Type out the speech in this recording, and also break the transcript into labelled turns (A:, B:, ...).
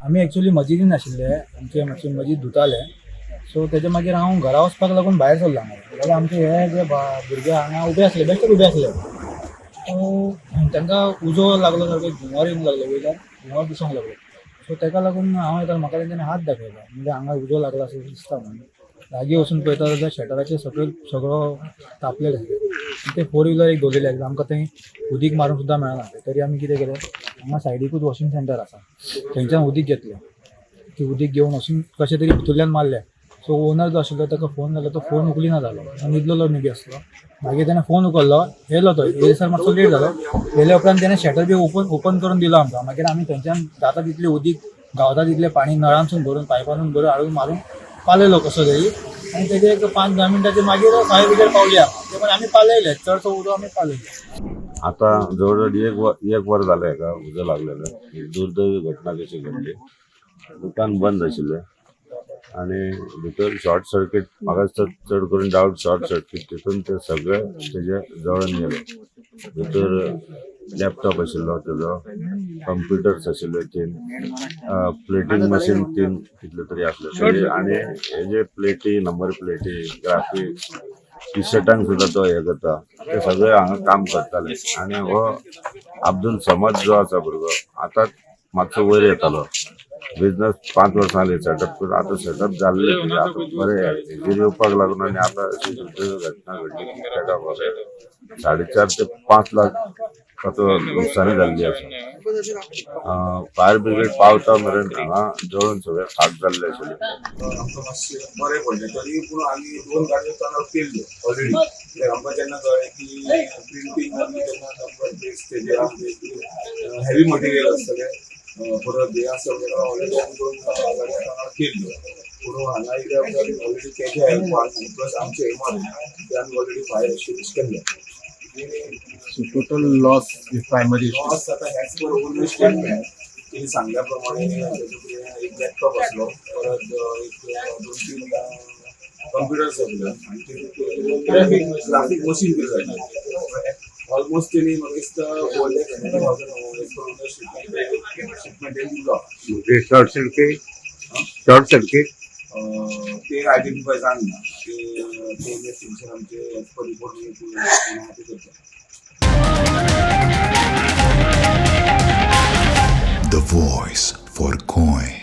A: आमी एक्चुअली मस्जिदीन आशिल्ले, आमचे मातशे मस्जिद धुताले. सो तेजे मागीर हांव घरा वचपाक लागून भायर सरलो हांगा. जाल्यार आमचे हे जे भुरगे हांगा उबे आसले, बेश्टेच उबे आसले. सो तांकां उजो लागलो सारको, घुंवर येवंक लागलो वयल्यान, घुंवर दिसूंक लागलो. सो ताका लागून हांव येता म्हाका तेंच्यांनी हात दाखयलो, म्हणजे हांगा उजो लागला असो दिसता म्हणून. लागीं वचून पळयता जाल्यार शटराचेर सगळो तापलेलो. ते 4 व्हिलर एक दवरलेले, आमकां थंय उदीक मारूंक सुद्दां मेळना. तरी आमी कितें केलें, हांगा सायडीकूच वॉशिंग सेंटर आसा, थंयच्यान उदीक घेतलें. ती उदीक घेवन वचून कशें तरी भितरल्यान मारलें. सो ओनर जो आशिल्लो ताका फोन जालो, तो फोन उखलिना जालो, न्हिदलेलो मे बी आसलो. मागीर ताणें फोन उखल्लो, येयलो तो येयसर मातसो लेट जालो. येयल्या उपरांत ताणें शटर बी ओपन करून दिलो आमकां. मागीर आमी थंयच्यान जाता तितलें उदीक गावता तितलें पाणी नळांसून भरून, पायपासून भरून हाडून मारून पालयलो कसो तरी. आनी तेजे एक 5-10 मिनटांचे मागीर फायर ब्रिगेड पावली. ते पण आमी पालयले, चडसो उदो आमी पालयलो.
B: आता जवळजवळ एक वर जालें हेका उजो लागलेलें. दुर्दैवी घटना कशी घडली. दुकान बंद आशिल्लें आनी भितर शॉर्ट सर्कीट, म्हाका चड करून डावट शॉर्ट सर्कीट, तितून ते सगळे तेजे जळोन गेले. भितर लॅपटॉप आशिल्लो तेजो, कंप्युटर्स आशिल्ले 3, प्लेटींग मशीन 3 कितले तरी आसले, आनी हे जे प्लेटी, नंबर प्लेटी, ग्राफिक्स, टी शर्टांक सुद्दां तो हे करता, ते सगळे हांगा काम करताले. आनी हो अब्दुल समद जो आसा भुरगो, आतां मातसो वयर येतालो. बिझनस 5 वर्सां जाली सेटअप करून, आतां सेटअप जाल्ले बरें हेजेर येवपाक लागून. आनी आतां अशी घटना घडली की तेका 4.5 ते 5 लाख ताचो नुकसानी जाल्ली आसा. फायर ब्रिगेड पावता मेरेन हांगा जळोन सगळे खाक जाल्ले आशिल्ले.
C: आमकां मातशें बरें पडलें, तरी पूण आमी 2 गाडयो टर्न आउट केल्ल्यो ऑलरेडी. आमकां जेन्ना कळ्ळें की प्रिंटींग आनी तेन्ना नंबर प्लेट्स तेजेर हेवी मटेरियल आसतलें, परत हे आसा तेका ऑलरेडी आमी 2 गाडयो टर्न आउट केल्ल्यो. पूण हांगा एकदां ऑलरेडी तेजे हेल्प प्लस आमचे हेमान ते आमी ऑलरेडी फायर एक्सटिंग्विश केल्ले.
D: टोटल लॉस प्रायमरी
C: लॉस आतां हेच पर ओनली स्टेटमेंट तेणी सांगल्या प्रमाणे एक लॅपटॉप आसलो, परत एक 2-3 कम्प्युटर्स आसले, आनी ग्राफीक मशीन बी जाय. ऑलमोस्ट तेणी म्हाका दिसता 4,70,000 शिपमेंट दिलो.
D: शॉर्ट सर्किट
C: ते आयडेंटिफाय जायना, ते इन्व्हेस्टिगेशन आमचे as per report
E: The voice for coin.